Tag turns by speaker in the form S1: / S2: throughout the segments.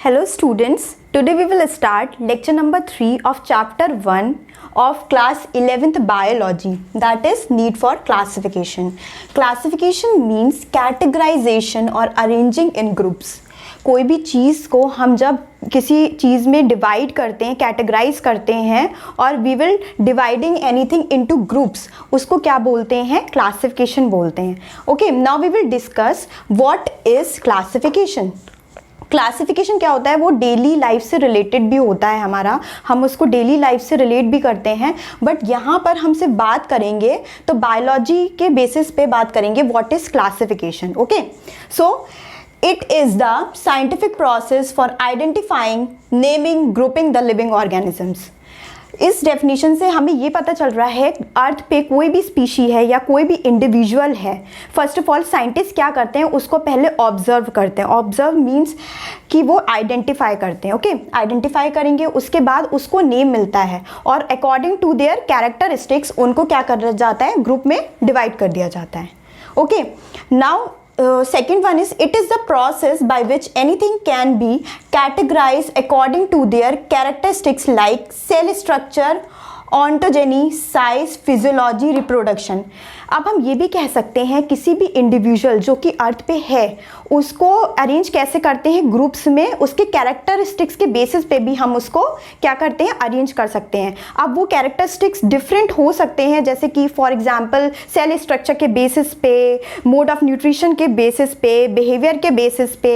S1: Hello students, today we will start lecture number 3 of chapter 1 of class 11th biology, that is need for classification. Classification means categorization or arranging in groups. कोई भी चीज़ को हम जब किसी चीज़ में divide करते हैं, कैटेगराइज करते हैं और we will dividing anything into groups, उसको क्या बोलते हैं? क्लासिफिकेशन बोलते हैं. Okay, now we will discuss what is classification. Classification क्या होता है? वो डेली लाइफ से रिलेटेड भी होता है हमारा, हम उसको डेली लाइफ से रिलेट भी करते हैं, बट यहाँ पर हम सिर्फ बात करेंगे तो बायोलॉजी के बेसिस पे बात करेंगे what is classification. Okay, so it is the scientific process for identifying, naming, grouping the living organisms. इस डेफिनेशन से हमें ये पता चल रहा है अर्थ पे कोई भी स्पीशी है या कोई भी इंडिविजुअल है, फर्स्ट ऑफ ऑल साइंटिस्ट क्या करते हैं? उसको पहले ऑब्जर्व करते हैं. ऑब्जर्व मीन्स कि वो आइडेंटिफाई करते हैं. ओके, आइडेंटिफाई करेंगे, उसके बाद उसको नेम मिलता है और अकॉर्डिंग टू देयर कैरेक्टरिस्टिक्स उनको क्या कर जाता है? ग्रुप में डिवाइड कर दिया जाता है. Okay, now second one is it is the process by which anything can be categorized according to their characteristics like cell structure, ontogeny, size, physiology, reproduction. अब हम ये भी कह सकते हैं किसी भी इंडिविजुअल जो कि अर्थ पे है उसको अरेंज कैसे करते हैं ग्रुप्स में, उसके कैरेक्टरिस्टिक्स के बेसिस पे भी हम उसको क्या करते हैं? अरेंज कर सकते हैं. अब वो कैरेक्टरिस्टिक्स डिफरेंट हो सकते हैं, जैसे कि फॉर एग्जांपल सेल स्ट्रक्चर के बेसिस पे, मोड ऑफ न्यूट्रिशन के बेसिस पे, बिहेवियर के बेसिस पे,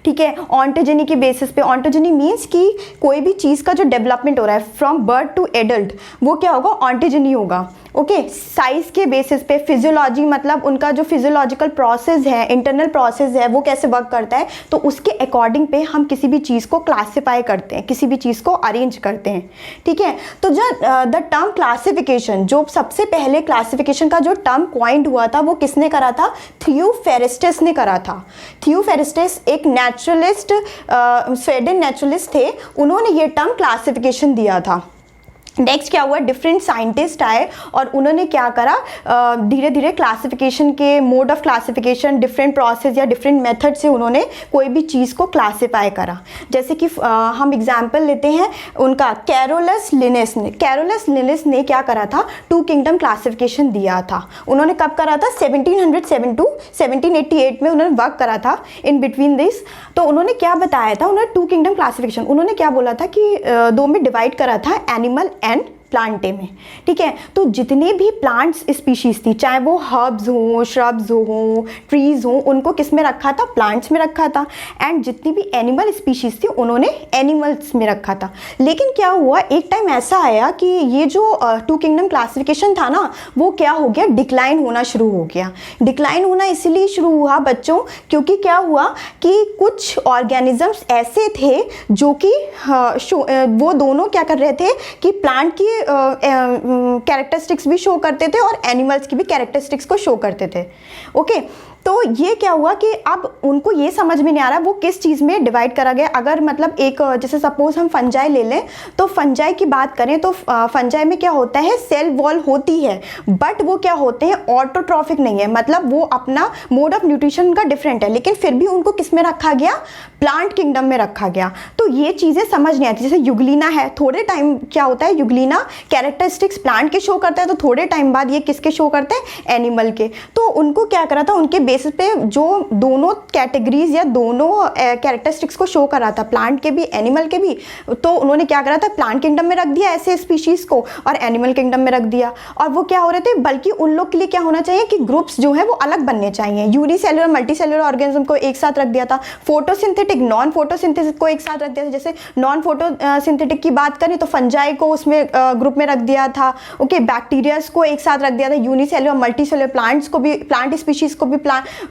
S1: ठीक है, ऑन्टोजेनी के बेसिस पे. ऑन्टोजेनी मीन्स कि कोई भी चीज़ का जो डेवलपमेंट हो रहा है फ्रॉम बर्थ टू एडल्ट वो क्या होगा? ऑन्टोजेनी होगा. ओके, साइज के बेसिस पे. फिजियोलॉजी मतलब उनका जो फिजियोलॉजिकल प्रोसेस है, इंटरनल प्रोसेस है, वो कैसे वर्क करता है, तो उसके अकॉर्डिंग पे हम किसी भी चीज़ को क्लासिफाई करते हैं, किसी भी चीज़ को अरेंज करते हैं. ठीक है, तो जो द टर्म क्लासिफिकेशन, जो सबसे पहले क्लासिफिकेशन का जो टर्म कॉइंड हुआ था वो किसने करा था? थियोफेरेस्टस ने करा था. थियोफेरेस्टस एक नेचुरलिस्ट, स्वीडन नेचुरलिस्ट थे, उन्होंने ये टर्म क्लासिफिकेशन दिया था. नेक्स्ट क्या हुआ? डिफरेंट साइंटिस्ट आए और उन्होंने क्या करा? धीरे धीरे क्लासिफिकेशन के mode of classification, different process या डिफरेंट मेथड से उन्होंने कोई भी चीज़ को क्लासिफाई करा. जैसे कि हम एग्जांपल लेते हैं उनका, कैरोलस लिनेस ने. कैरोलस लिनेस ने क्या करा था? टू किंगडम क्लासिफिकेशन दिया था. उन्होंने कब करा था? 1707 टू 1788 में उन्होंने वर्क करा था इन बिटवीन दिस. तो उन्होंने क्या बताया था? उन्होंने टू किंगडम क्लासिफिकेशन उन्होंने क्या बोला था कि दो में डिवाइड करा था, एनिमल एंड प्लांटे में. ठीक है, तो जितने भी प्लांट्स स्पीशीज थी, चाहे वो हर्ब्स हों, श्रब्स हों, ट्रीज हों, उनको किस में रखा था? प्लांट्स में रखा था. एंड जितनी भी एनिमल स्पीशीज थी उन्होंने एनिमल्स में रखा था. लेकिन क्या हुआ, एक टाइम ऐसा आया कि ये जो टू किंगडम क्लासिफिकेशन था ना, वो क्या हो गया? डिक्लाइन होना शुरू हो गया. डिक्लाइन होना इसलिए शुरू हुआ बच्चों क्योंकि क्या हुआ कि कुछ ऑर्गेनिजम्स ऐसे थे जो कि वो दोनों क्या कर रहे थे कि प्लांट की कैरेक्टरिस्टिक्स भी शो करते थे और एनिमल्स की भी कैरेक्टरिस्टिक्स को शो करते थे. ओके, तो ये क्या हुआ कि अब उनको ये समझ में नहीं आ रहा वो किस चीज़ में डिवाइड करा गया. अगर मतलब एक जैसे सपोज हम फंजाई ले लें, तो फंजाई की बात करें तो फंजाई में क्या होता है? सेल वॉल होती है, बट वो क्या होते हैं? ऑटोट्रॉफिक नहीं है, मतलब वो अपना मोड ऑफ न्यूट्रिशन का डिफरेंट है, लेकिन फिर भी उनको किस में रखा गया? प्लांट किंगडम में रखा गया. तो ये चीज़ें समझ नहीं आती. जैसे युगलीना है, थोड़े टाइम क्या होता है? युगलीना कैरेक्टरिस्टिक्स प्लांट के शो करता है, तो थोड़े टाइम बाद ये किसके शो करते हैं? एनिमल के. तो उनको क्या करा था? उनके बेसिस पे जो दोनों कैटेगरीज या दोनों कैरेक्टरिस्टिक्स को शो करा था, प्लांट के भी एनिमल के भी, तो उन्होंने क्या करा था? प्लांट किंगडम में रख दिया ऐसे स्पीशीज को और एनिमल किंगडम में रख दिया. और वो क्या हो रहे थे? बल्कि उन लोग के लिए क्या होना चाहिए कि ग्रुप्स जो है वो अलग बनने चाहिए. यूनिसेलुलर मल्टीसेलुलर ऑर्गेनिज्म को एक साथ रख दिया था. फोटोसिंथेटिक, नॉन फोटोसिंथेटिक को एक साथ रख दिया था. जैसे नॉन फोटोसिंथेटिक की बात करें तो फंजाई को उसमें ग्रुप में रख दिया था. ओके, बैक्टीरियाज को एक साथ रख दिया था. यूनिसेलुलर मल्टीसेलुलर प्लांट्स को भी, प्लांट स्पीशीज को भी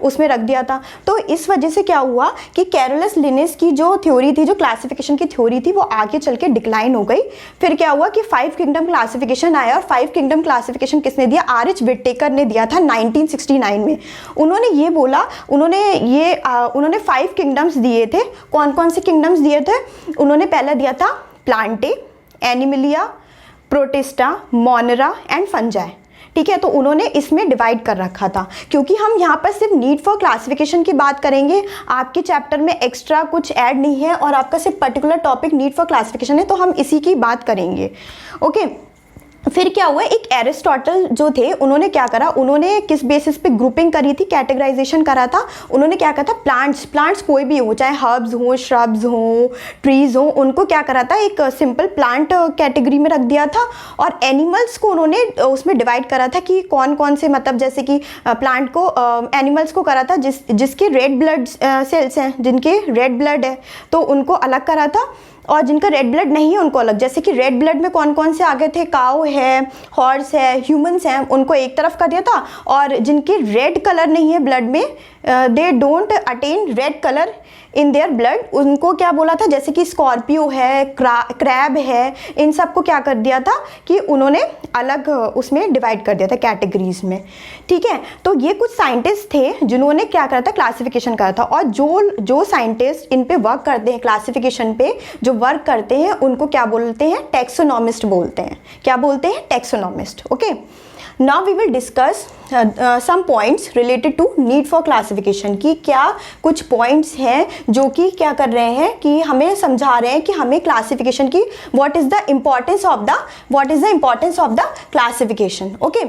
S1: उसमें रख दिया था. तो इस वजह से क्या हुआ कि कैरोलस लिनेस की जो थ्योरी थी, जो क्लासिफिकेशन की थ्योरी थी, वो आगे चल के डिक्लाइन हो गई. फिर क्या हुआ कि 5 किंगडम क्लासिफिकेशन आया और 5 किंगडम क्लासिफिकेशन किसने दिया? आर.एच. विटेकर ने दिया था 1969 में. उन्होंने ये बोला, उन्होंने 5 किंगडम्स दिए थे. कौन कौन से किंगडम्स दिए थे? उन्होंने पहला दिया था Plantae, Animalia, protista, मोनरा and fungi. ठीक है, तो उन्होंने इसमें डिवाइड कर रखा था। क्योंकि हम यहाँ पर सिर्फ नीड फॉर क्लासिफिकेशन की बात करेंगे, आपके चैप्टर में एक्स्ट्रा कुछ ऐड नहीं है और आपका सिर्फ particular topic need for classification है, तो हम इसी की बात करेंगे। ओके, फिर क्या हुआ, एक एरिस्टोटल जो थे उन्होंने क्या करा, उन्होंने किस बेसिस पे ग्रुपिंग करी थी, कैटेगराइजेशन करा था। उन्होंने क्या करा था, प्लांट्स कोई भी हो, चाहे हर्ब्स हो, श्रब्स हो, ट्रीज हो, उनको क्या करा था, एक सिंपल प्लांट कैटेगरी में रख दिया था। और एनिमल्स को उन्होंने उसमें डिवाइड करा था कि कौन कौन से, मतलब जैसे कि प्लांट को, एनिमल्स को करा था जिसके रेड ब्लड सेल्स हैं, जिनके रेड ब्लड है तो उनको अलग करा था, और जिनका रेड ब्लड नहीं है उनको अलग। जैसे कि रेड ब्लड में कौन कौन से आगे थे, काऊ है, हॉर्स है, ह्यूमंस हैं, उनको एक तरफ कर दिया था। और जिनके रेड कलर नहीं है ब्लड में, they don't attain red colour in their blood, उनको क्या बोला था, जैसे कि स्कॉर्पियो है, क्रैब है, इन सब को क्या कर दिया था कि उन्होंने अलग उसमें डिवाइड कर दिया था कैटेगरीज में। ठीक है, तो ये कुछ साइंटिस्ट थे जिन्होंने क्या करा था, क्लासिफिकेशन करा था। और जो साइंटिस्ट इन पे वर्क करते हैं, क्लासिफिकेशन पे जो वर्क करते हैं, उनको क्या बोलते हैं, टैक्सोनॉमिस्ट बोलते हैं। क्या बोलते हैं, taxonomist. Okay, now we will discuss some points related to need for classification, की क्या कुछ पॉइंट्स हैं जो कि क्या कर रहे हैं कि हमें समझा रहे हैं कि हमें क्लासिफिकेशन की what is the importance of the classification. Okay,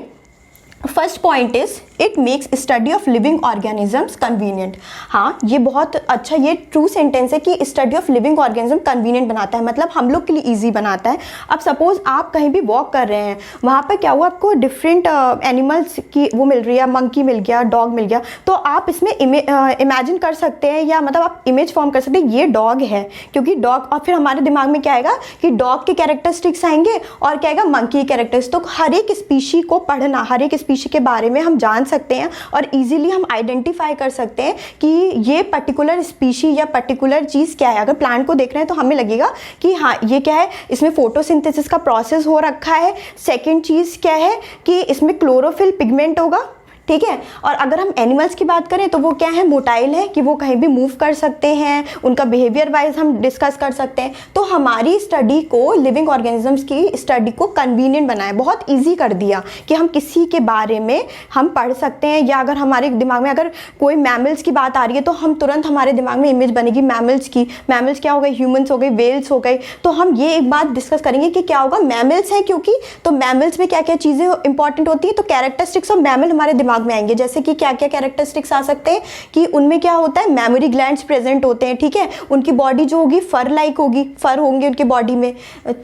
S1: first point is it makes study of living organisms convenient. हाँ, ये बहुत अच्छा, ये ट्रू सेंटेंस है कि study of living organism convenient बनाता है, मतलब हम लोग के लिए इजी बनाता है। अब सपोज आप कहीं भी वॉक कर रहे हैं, वहाँ पर क्या हुआ, आपको डिफरेंट एनिमल्स की वो मिल रही है, मंकी मिल गया, डॉग मिल गया, तो आप इसमें इमेजिन कर सकते हैं, या मतलब आप इमेज फॉर्म कर सकते हैं, ये डॉग है क्योंकि डॉग, और फिर हमारे दिमाग में क्या आएगा कि डॉग के कैरेक्टरिस्टिक्स आएंगे और क्या आएगा, मंकी कैरेक्टरिस्टिक्स। तो हर एक स्पीशी को पढ़ना, हर एक स्पीशी के बारे में हम जान सकते हैं और इजीली हम आइडेंटिफाई कर सकते हैं कि ये पर्टिकुलर स्पीशी या पर्टिकुलर चीज़ क्या है। अगर प्लांट को देख रहे हैं तो हमें लगेगा कि हाँ ये क्या है, इसमें फोटोसिंथेसिस का प्रोसेस हो रखा है। सेकंड चीज़ क्या है कि इसमें क्लोरोफिल पिगमेंट होगा, ठीक है। और अगर हम एनिमल्स की बात करें तो वो क्या है, मोटाइल है कि वो कहीं भी मूव कर सकते हैं, उनका बिहेवियर वाइज हम डिस्कस कर सकते हैं। तो हमारी स्टडी को, लिविंग ऑर्गेनिजम्स की स्टडी को कन्वीनियंट बनाया, बहुत इजी कर दिया कि हम किसी के बारे में हम पढ़ सकते हैं। या अगर हमारे दिमाग में अगर कोई मैमल्स की बात आ रही है तो हम तुरंत हमारे दिमाग में इमेज बनेगी मैमल्स की। मैमल्स क्या हो गए, ह्यूमंस हो गए, वेल्स हो गए। तो हम ये एक बात डिस्कस करेंगे कि क्या होगा, मैमल्स हैं क्योंकि, तो मैमल्स में क्या क्या चीज़ें इंपॉर्टेंट होती है। तो कैरेक्टरिस्टिक्स ऑफ मैमल हमारे दिमाग में आएंगे, जैसे कि क्या क्या कैरेक्टरिस्टिक्स आ सकते हैं कि उनमें क्या होता है, मेमोरी ग्लैंड्स प्रेजेंट होते हैं, ठीक है। उनकी बॉडी जो होगी फर लाइक होगी, फर होंगे उनके बॉडी में,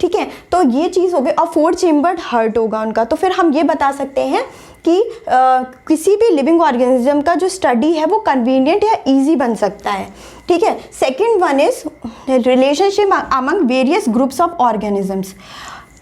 S1: ठीक है। तो ये चीज़ हो गई। और 4 चेम्बर्ड हार्ट होगा उनका। तो फिर हम ये बता सकते हैं कि किसी भी लिविंग ऑर्गेनिज्म का जो स्टडी है वो कन्वीनियंट या ईजी बन सकता है, ठीक है। Second one is relationship among various groups of organisms.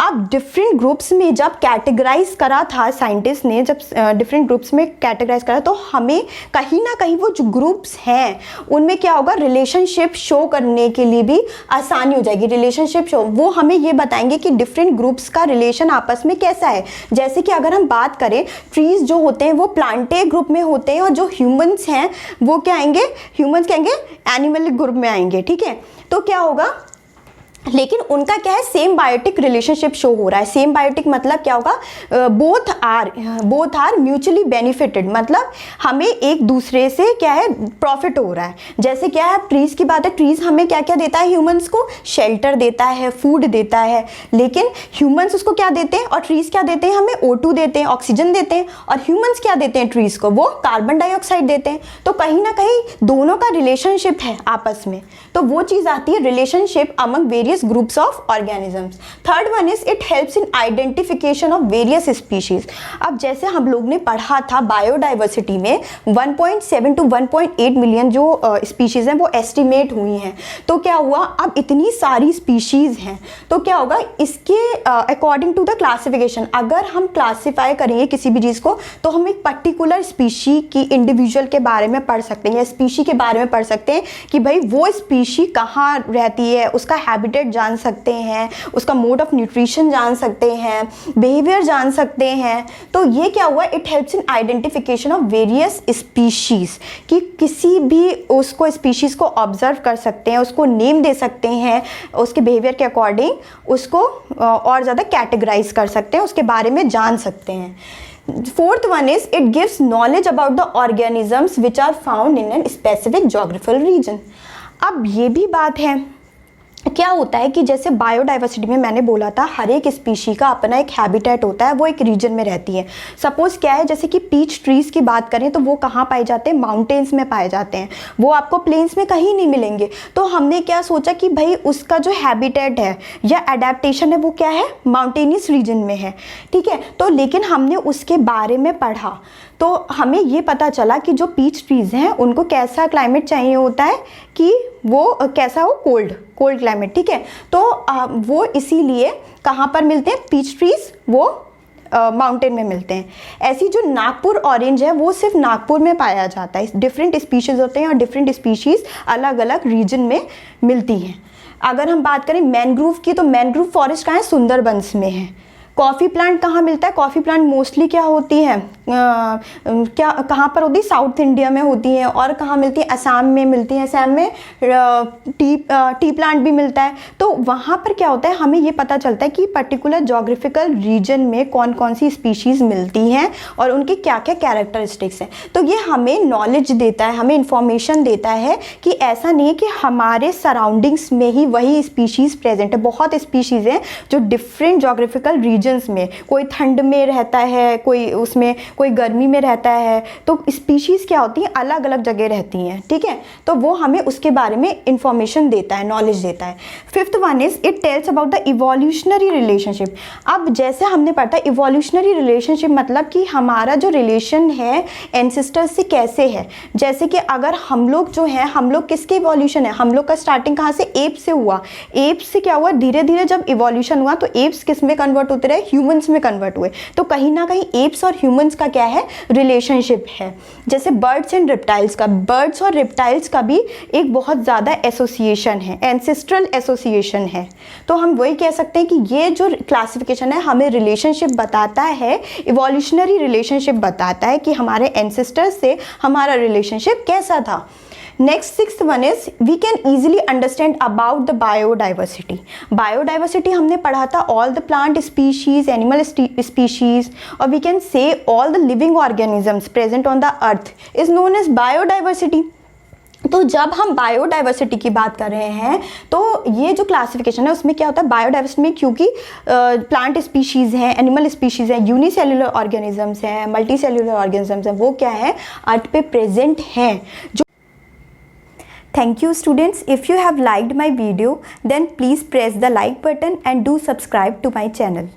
S1: अब डिफरेंट ग्रुप्स में जब कैटेगराइज करा था साइंटिस्ट ने, जब डिफरेंट ग्रुप्स में कैटेगराइज करा, तो हमें कहीं ना कहीं वो जो ग्रुप्स हैं उनमें क्या होगा, रिलेशनशिप शो करने के लिए भी आसानी हो जाएगी। रिलेशनशिप शो, वो हमें ये बताएंगे कि डिफरेंट ग्रुप्स का रिलेशन आपस में कैसा है। जैसे कि अगर हम बात करें, ट्रीज जो होते हैं वो प्लांटे ग्रुप में होते हैं, और जो ह्यूमंस हैं वो क्या आएंगे, ह्यूमंस क्या आएंगे, एनिमल ग्रुप में आएंगे, ठीक है। तो क्या होगा, लेकिन उनका क्या है, सेम बायोटिक रिलेशनशिप शो हो रहा है। सेम बायोटिक मतलब क्या होगा, बोथ आर म्यूचुअली बेनिफिटेड, मतलब हमें एक दूसरे से क्या है, प्रॉफिट हो रहा है। जैसे क्या है, ट्रीज की बात है, ट्रीज हमें क्या क्या देता है, ह्यूमंस को शेल्टर देता है, फूड देता है, लेकिन ह्यूमंस उसको क्या देते हैं, और ट्रीज क्या देते हैं, हमें O2 देते हैं, ऑक्सीजन देते हैं। और ह्यूमंस क्या देते हैं ट्रीज को, वो कार्बन डाइऑक्साइड देते हैं। तो कहीं ना कहीं दोनों का रिलेशनशिप है आपस में, तो वो चीज़ आती है relationship among various groups of organisms. Third one is it helps in identification of various species. अब जैसे हम लोग ने पढ़ा था बायोडाइवर्सिटी में 1.7 to 1.8 मिलियन जो स्पीशीज हैं वो एस्टिमेट हुई हैं। तो क्या हुआ, अब इतनी सारी स्पीशीज हैं, तो क्या होगा, इसके अकॉर्डिंग टू द क्लासिफिकेशन, अगर हम क्लासीफाई करेंगे किसी भी चीज़ को, तो हम एक पर्टिकुलर स्पीशी की, इंडिविजुअल के बारे में पढ़ सकते हैं, या स्पीशी के बारे में पढ़ सकते हैं कि भाई वो स्पीशी कहाँ रहती है, उसका हैबिटेट जान सकते हैं, उसका मोड ऑफ न्यूट्रिशन जान सकते हैं, बिहेवियर जान सकते हैं। तो ये क्या हुआ, it helps in identification of various species, कि किसी भी उसको स्पीशीज को ऑब्जर्व कर सकते हैं, उसको नेम दे सकते हैं, उसके बिहेवियर के अकॉर्डिंग उसको और ज़्यादा कैटेगराइज कर सकते हैं, उसके बारे में जान सकते हैं। Fourth one is it gives knowledge about the organisms which are found in a specific geographical region. अब ये भी बात है, क्या होता है कि जैसे बायोडाइवर्सिटी में मैंने बोला था हर एक स्पीशी का अपना एक हैबिटेट होता है, वो एक रीजन में रहती है. सपोज क्या है, जैसे कि पीच ट्रीज की बात करें तो वो कहाँ पाए जाते हैं, माउंटेन्स में पाए जाते हैं, वो आपको प्लेन्स में कहीं नहीं मिलेंगे. तो हमने क्या सोचा कि भाई उसका जो हैबिटेट है या एडेप्टेशन है वो क्या है, माउंटेनियस रीजन में है. ठीक है, तो लेकिन हमने उसके बारे में पढ़ा तो हमें ये पता चला कि जो पीच ट्रीज़ हैं उनको कैसा क्लाइमेट चाहिए होता है कि वो कैसा हो, कोल्ड क्लाइमेट. ठीक है, तो वो इसीलिए कहाँ पर मिलते हैं, पीच ट्रीज़ वो माउंटेन में मिलते हैं. ऐसी जो नागपुर ऑरेंज है वो सिर्फ नागपुर में पाया जाता है. डिफरेंट स्पीशीज़ होते हैं और डिफरेंट स्पीशीज़ अलग अलग रीजन में मिलती हैं. अगर हम बात करें मैनग्रोव की, तो मैनग्रोव फॉरेस्ट कहाँ है, सुंदरबंस में है. कॉफ़ी प्लांट कहाँ मिलता है, कॉफ़ी प्लांट मोस्टली क्या होती है, क्या कहाँ पर होती है, साउथ इंडिया में होती है. और कहाँ मिलती है, असम में मिलती है. असम में टी प्लांट भी मिलता है. तो वहाँ पर क्या होता है, हमें ये पता चलता है कि पर्टिकुलर जोग्राफिकल रीजन में कौन कौन सी स्पीशीज़ मिलती हैं और उनके क्या क्या कैरेक्टरिस्टिक्स हैं. तो ये हमें नॉलेज देता है, हमें इंफॉर्मेशन देता है कि ऐसा नहीं है कि हमारे सराउंडिंग्स में ही वही स्पीशीज़ प्रेजेंट है. बहुत स्पीशीज़ हैं जो डिफरेंट जोग्राफिकल रीजन्स में, कोई ठंड में रहता है, कोई उसमें कोई गर्मी में रहता है. तो स्पीशीज़ क्या होती हैं, अलग अलग जगह रहती हैं. ठीक है, तो वो हमें उसके बारे में इंफॉर्मेशन देता है, नॉलेज देता है. Fifth one is it tells about the evolutionary relationship. अब जैसे हमने पढ़ा इवोल्यूशनरी रिलेशनशिप मतलब कि हमारा जो रिलेशन है एंसेस्टर्स से कैसे है. जैसे कि अगर हम लोग जो है, हम लोग किसके इवोल्यूशन है, हम लोग का स्टार्टिंग कहाँ से, एप से हुआ. एप से क्या हुआ, धीरे धीरे जब इवोल्यूशन हुआ तो एप्स किस में कन्वर्ट होते रहे, ह्यूमंस में कन्वर्ट हुए. तो कहीं ना कहीं एप्स और ह्यूमंस का क्या है, रिलेशनशिप है. जैसे बर्ड्स एंड रिप्टाइल्स का, बर्ड्स और रिप्टाइल्स का भी एक बहुत ज़्यादा एसोसिएशन है, एंसेस्ट्रल एसोसिएशन है. तो हम वही कह सकते हैं कि ये जो क्लासिफिकेशन है हमें रिलेशनशिप बताता है, इवोल्यूशनरी रिलेशनशिप बताता है कि हमारे एंसेस्टर्स से हमारा रिलेशनशिप कैसा था. Next sixth one is we can easily understand about the biodiversity. Biodiversity हमने पढ़ा था all the plant species, animal species, और we can say all the living organisms present on the earth is known as biodiversity. तो जब हम biodiversity की बात कर रहे हैं तो ये जो क्लासिफिकेशन है उसमें क्या होता है, बायोडाइवर्सिटी में क्योंकि प्लांट स्पीशीज़ हैं, एनिमल स्पीशीज़ हैं, यूनिसेल्युलर ऑर्गेनिजम्स हैं, मल्टी सेल्युलर ऑर्गेनिजम्स हैं, वो क्या है, अर्थ पे प्रेजेंट हैं. Thank you students. If you have liked my video then please press the like button and do subscribe to my channel.